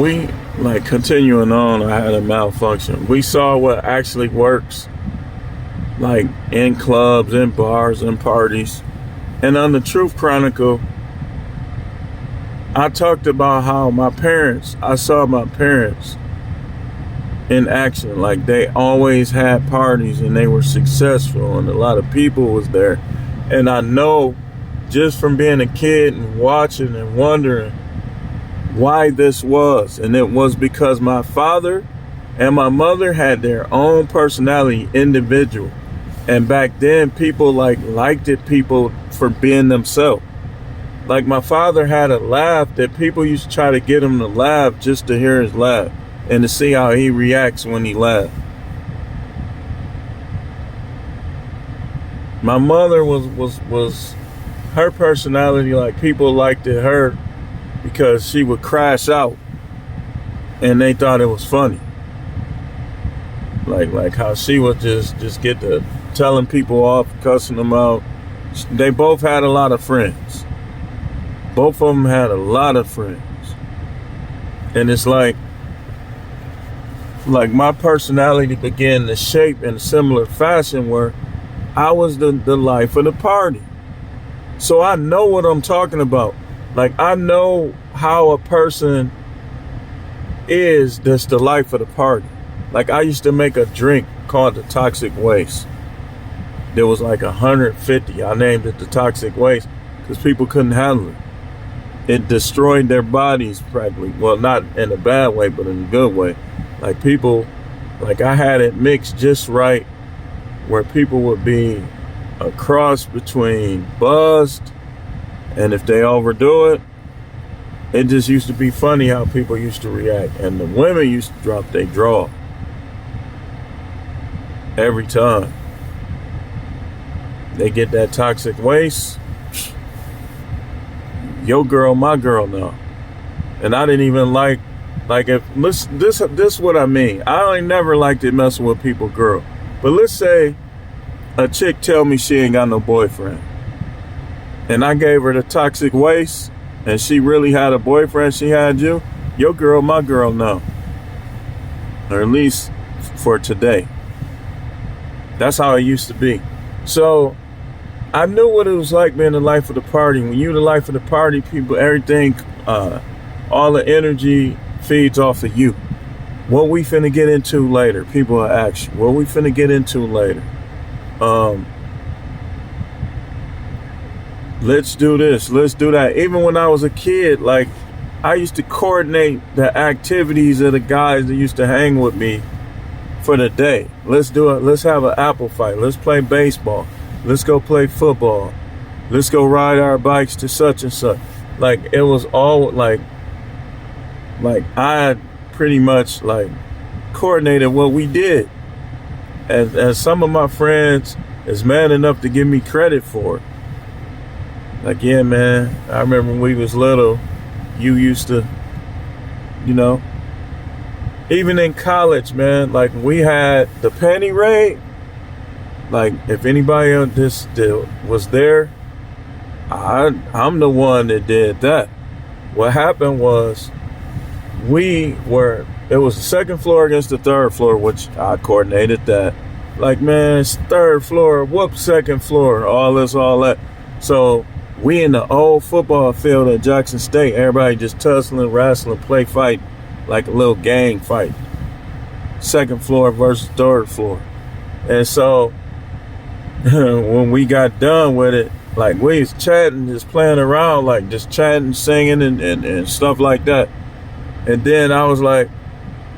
we, like, continuing on, I had a malfunction. We saw what actually works, like in clubs, in bars, in parties. And on the Truth Chronicle, I talked about how I saw my parents in action. Like, they always had parties and they were successful and a lot of people was there. And I know just from being a kid and watching and wondering why this was. And it was because my father and my mother had their own personality, individual. And back then, people liked it, people for being themselves. Like, my father had a laugh that people used to try to get him to laugh just to hear his laugh and to see how he reacts when he laughs. My mother was her personality, like, people liked it her because she would crash out and they thought it was funny. Like how she would just get to telling people off, cussing them out. They both had a lot of friends. Both of them had a lot of friends. And it's like my personality began to shape in a similar fashion where I was the life of the party. So I know what I'm talking about. Like, I know how a person is that's the life of the party. Like, I used to make a drink called the Toxic Waste. There was like 150. I named it the Toxic Waste because people couldn't handle it. It destroyed their bodies practically. Well, not in a bad way, but in a good way. Like, people, like, I had it mixed just right where people would be a cross between buzzed and if they overdo it, it just used to be funny how people used to react. And the women used to drop their draw every time. They get that toxic waste. Your girl, my girl now. And I didn't even like if this what I mean. I ain't never liked it messing with people, girl. But let's say a chick tell me she ain't got no boyfriend. And I gave her the toxic waste and she really had a boyfriend, she had you. Your girl, my girl now. Or at least for today. That's how it used to be. So I knew what it was like being the life of the party. When you're the life of the party, people, everything, all the energy feeds off of you. What we finna get into later, people will ask you, what we finna get into later? Let's do this, let's do that. Even when I was a kid, like, I used to coordinate the activities of the guys that used to hang with me for the day. Let's do it. Let's have an apple fight. Let's play baseball. Let's go play football. Let's go ride our bikes to such and such. Like, it was all like I pretty much like coordinated what we did. And some of my friends is man enough to give me credit for it. Like, yeah, man, I remember when we was little, you used to, you know, even in college, man, like, we had the panty raid. Like, if anybody on this was there, I'm the one that did that. What happened was it was the second floor against the third floor, which I coordinated that. Like, man, it's third floor, whoop, second floor, all this, all that. So we in the old football field at Jackson State, everybody just tussling, wrestling, play fight, like a little gang fight. Second floor versus third floor. And so when we got done with it, like, we was chatting, just playing around, like just chatting, singing and stuff like that. And then I was like,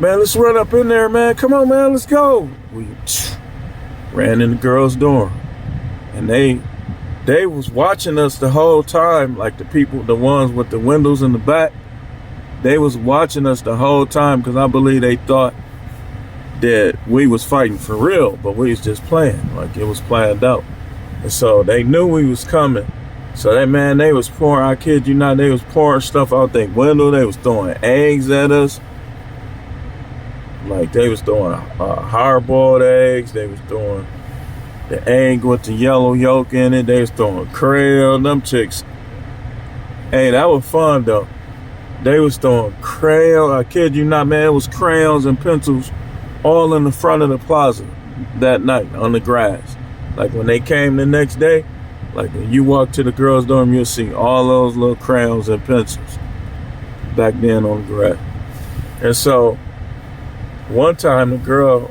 man, let's run up in there, man. Come on, man, let's go. We ran in the girls' dorm. And they was watching us the whole time, like the people, the ones with the windows in the back. They was watching us the whole time because I believe they thought that we was fighting for real, but we was just playing, like it was planned out. And so they knew we was coming. So that, man, they was pouring, I kid you not, they was pouring stuff out their window. They was throwing eggs at us. Like, they was throwing hard-boiled eggs. They was throwing the egg with the yellow yolk in it. They was throwing krill. Them chicks. Hey, that was fun, though. They was throwing crayons. I kid you not, man. It was crayons and pencils all in the front of the plaza that night on the grass. Like when they came the next day, like when you walk to the girls' dorm, you'll see all those little crayons and pencils back then on the grass. And so one time the girl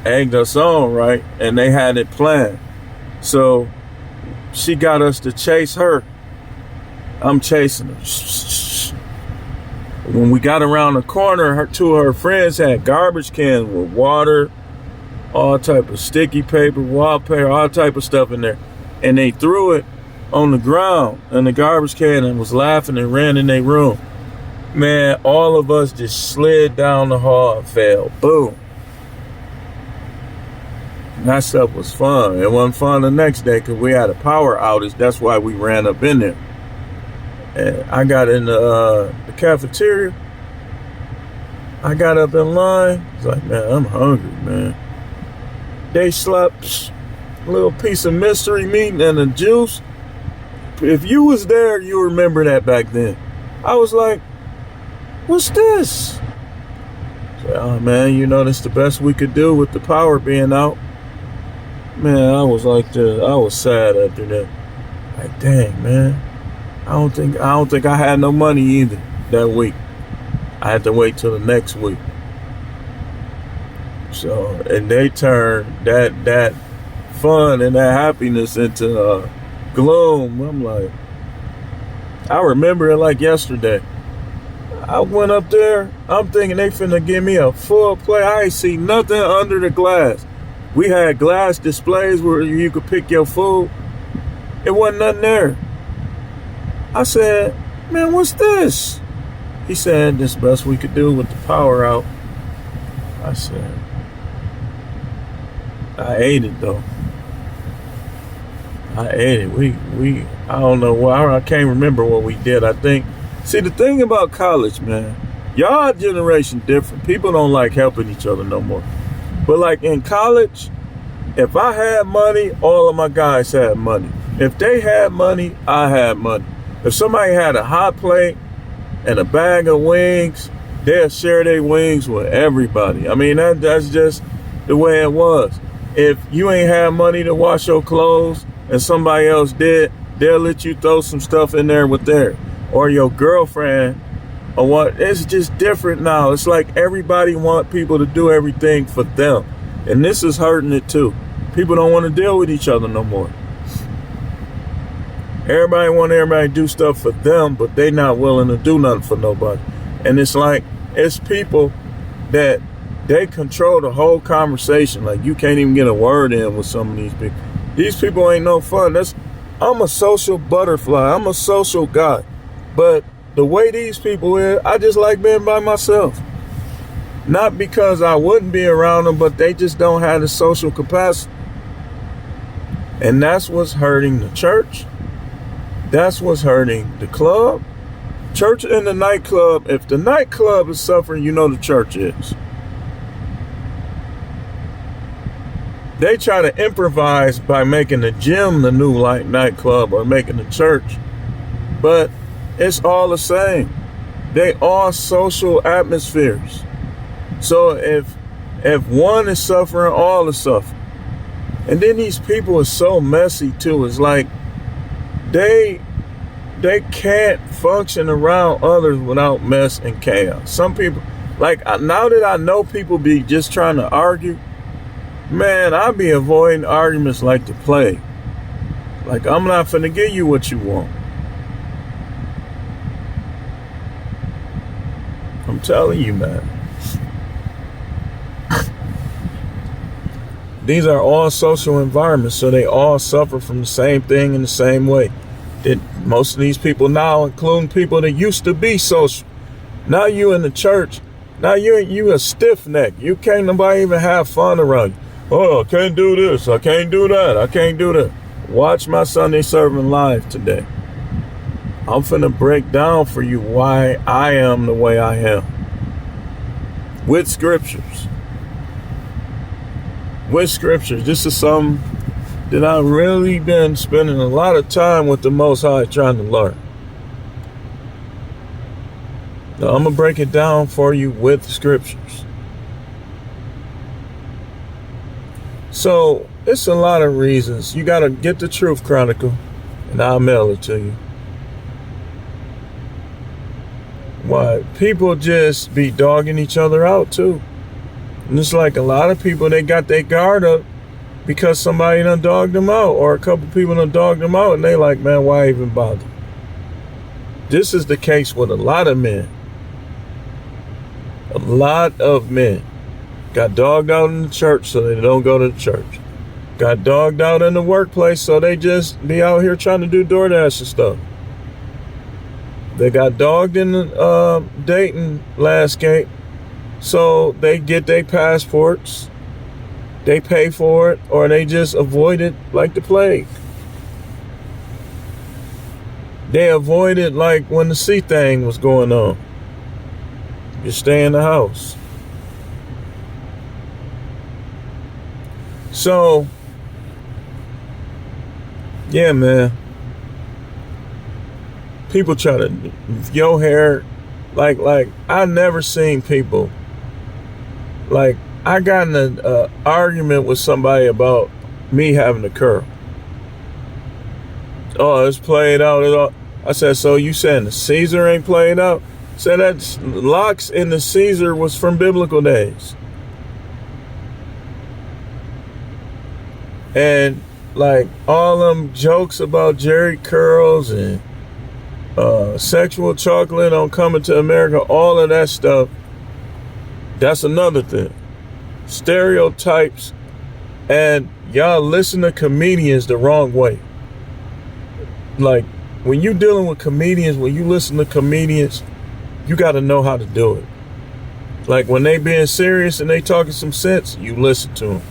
egged us on, right? And they had it planned. So she got us to chase her. I'm chasing her. When we got around the corner, two of her friends had garbage cans with water, all type of sticky paper, wallpaper, all type of stuff in there. And they threw it on the ground in the garbage can and was laughing and ran in their room. Man, all of us just slid down the hall and fell. Boom. And that stuff was fun. It wasn't fun the next day because we had a power outage. That's why we ran up in there. And I got in the cafeteria. I got up in line. It's like, man, I'm hungry, man. They slapped a little piece of mystery meat and a juice. If you was there, you remember that back then. I was like, what's this? So, oh, man, you know, that's the best we could do with the power being out. Man, I was like, I was sad after that. Like, dang, man. I don't think I had no money either that week. I had to wait till the next week. So, and they turned that fun and that happiness into gloom. I'm like, I remember it like yesterday. I went up there. I'm thinking they finna give me a full plate. I ain't see nothing under the glass. We had glass displays where you could pick your food. It wasn't nothing there. I said, man, what's this? He said, this best we could do with the power out. I said, I ate it though. I ate it. I don't know why. I can't remember what we did. I think, see, the thing about college, man, y'all generation different. People don't like helping each other no more. But like in college, if I had money, all of my guys had money. If they had money, I had money. If somebody had a hot plate and a bag of wings, they'll share their wings with everybody. I mean, that's just the way it was. If you ain't have money to wash your clothes and somebody else did, they'll let you throw some stuff in there with theirs. Or your girlfriend or what. It's just different now. It's like everybody want people to do everything for them. And this is hurting it too. People don't want to deal with each other no more. Everybody want everybody to do stuff for them, but they not willing to do nothing for nobody. And it's like, it's people that they control the whole conversation. Like you can't even get a word in with some of these people. These people ain't no fun. I'm a social butterfly. I'm a social guy. But the way these people is, I just like being by myself. Not because I wouldn't be around them, but they just don't have the social capacity. And that's what's hurting the church. That's what's hurting the club. Church and the nightclub. If the nightclub is suffering, you know the church is. They try to improvise by making the gym the new nightclub or making the church. But it's all the same. They are social atmospheres. So if one is suffering, all is suffering. And then these people are so messy too. It's like they can't function around others without mess and chaos. Some people, like now that I know people be just trying to argue, man, I be avoiding arguments like the plague. Like I'm not finna give you what you want. I'm telling you, man. These are all social environments, so they all suffer from the same thing in the same way. That most of these people now, including people that used to be social, now you in the church, now you a stiff neck. You can't nobody even have fun around you. Oh, I can't do this. I can't do that. I can't do that. Watch my Sunday serving live today. I'm finna break down for you why I am the way I am. With scriptures. With scriptures. This is something that I've really been spending a lot of time with the Most High trying to learn. Now, I'm going to break it down for you with the scriptures. So, it's a lot of reasons. You got to get the Truth Chronicle, and I'll mail it to you. Why? People just be dogging each other out, too. And it's like a lot of people, they got their guard up because somebody done dogged them out, or a couple people done dogged them out, and they like, man, why even bother? This is the case with a lot of men. A lot of men got dogged out in the church, so they don't go to the church. Got dogged out in the workplace, so they just be out here trying to do DoorDash and stuff. They got dogged in the dating landscape, so they get their passports, they pay for it, or they just avoid it like the plague. They avoid it like when the sea thing was going on. You stay in the house. So, yeah, man. People try to, your hair, like I never seen people, like I got in an argument with somebody about me having a curl. Oh, it's played out. I said, so you saying the Caesar ain't played out? Said that locks in the Caesar was from biblical days. And like all them jokes about Jerry curls and sexual chocolate on Coming to America, all of that stuff, that's another thing. Stereotypes, and y'all listen to comedians the wrong way. Like when you dealing with comedians, when you listen to comedians, you got to know how to do it. Like when they being serious and they talking some sense, you listen to them.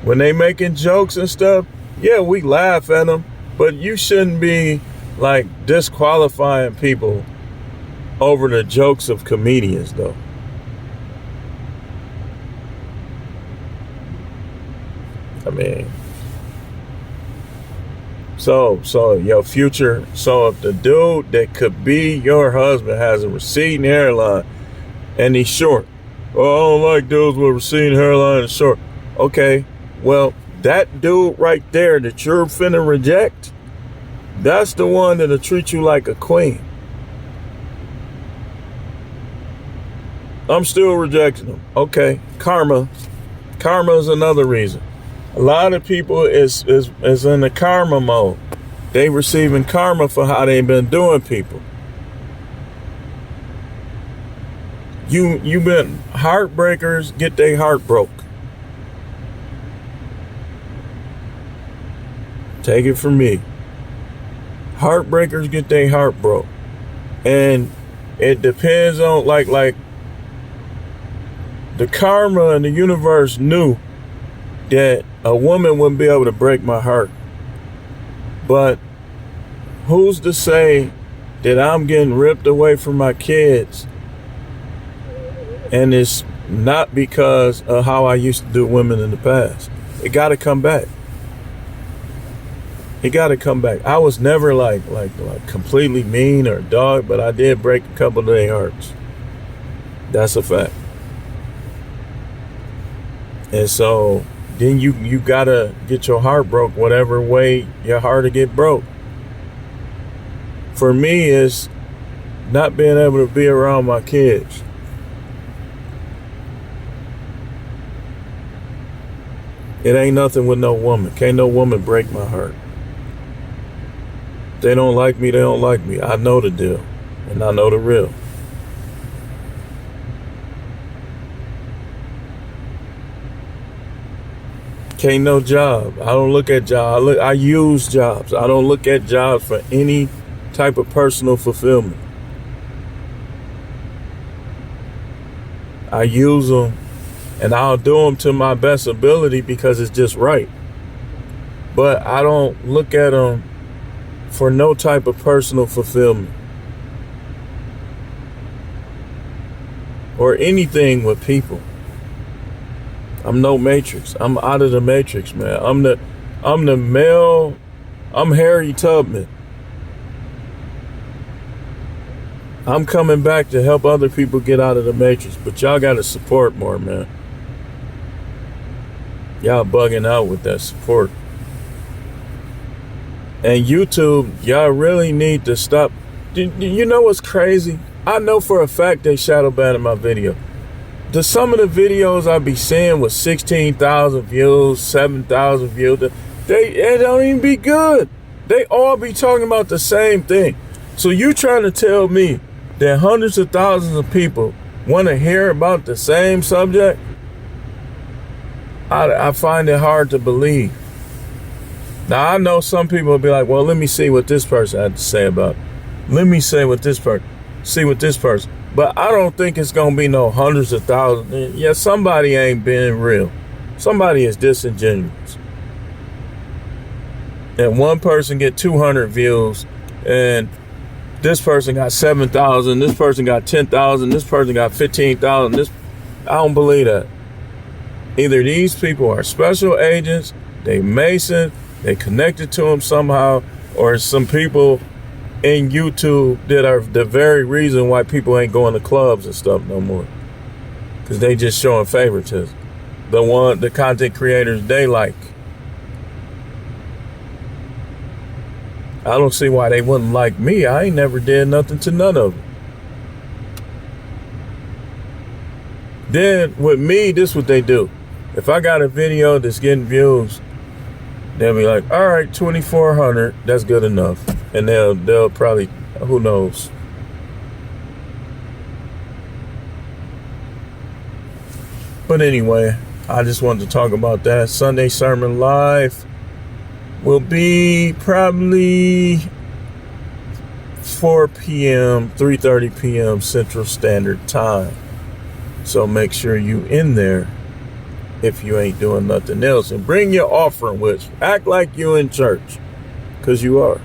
When they making jokes and stuff, yeah, we laugh at them, but you shouldn't be like disqualifying people over the jokes of comedians, though. I mean, so your future, so if the dude that could be your husband has a receding hairline and he's short, oh, I don't like dudes with receding hairline and short. Okay, well, that dude right there that you're finna reject, that's the one that'll treat you like a queen. I'm still rejecting them. Okay, karma. Karma is another reason. A lot of people is in the karma mode. They receiving karma for how they been doing people. You been heartbreakers get their heart broke. Take it from me. Heartbreakers get their heart broke. And it depends on like the karma and the universe knew that a woman wouldn't be able to break my heart. But who's to say that I'm getting ripped away from my kids and it's not because of how I used to do women in the past? It got to come back. It got to come back. I was never like completely mean or dog, but I did break a couple of their hearts. That's a fact. And so then you gotta get your heart broke whatever way your heart to get broke. For me, it's not being able to be around my kids. It ain't nothing with no woman. Can't no woman break my heart. They don't like me, they don't like me. I know the deal, and I know the real. Can't no job. I don't look at jobs. I use jobs. I don't look at jobs for any type of personal fulfillment. I use them, and I'll do them to my best ability because it's just right. But I don't look at them for no type of personal fulfillment or anything with people. I'm no matrix. I'm out of the matrix, man. I'm the male. I'm Harry Tubman. I'm coming back to help other people get out of the matrix, but y'all got to support more, man. Y'all bugging out with that support. And YouTube, y'all really need to stop. You know what's crazy? I know for a fact they shadow banned my video. Some of the videos I be seeing with 16,000 views, 7,000 views, they don't even be good. They all be talking about the same thing. So you trying to tell me that hundreds of thousands of people want to hear about the same subject? I find it hard to believe. Now, I know some people will be like, well, let me see what this person had to say about it. Let me see what this person. But I don't think it's going to be no hundreds of thousands. Yeah, somebody ain't being real. Somebody is disingenuous. And one person get 200 views, and this person got 7,000, this person got 10,000, this person got 15,000. I don't believe that. Either these people are special agents, they Mason, they connected to them somehow, or some people in YouTube that are the very reason why people ain't going to clubs and stuff no more. Because they just showing favoritism. The content creators they like. I don't see why they wouldn't like me. I ain't never did nothing to none of them. Then with me, this is what they do. If I got a video that's getting views, they'll be like, all right, 2,400, that's good enough. And they'll probably, who knows? But anyway, I just wanted to talk about that. Sunday Sermon Live will be probably 4 p.m., 3:30 p.m. Central Standard Time. So make sure you in there if you ain't doing nothing else. And bring your offering with you. Act like you in church, because you are.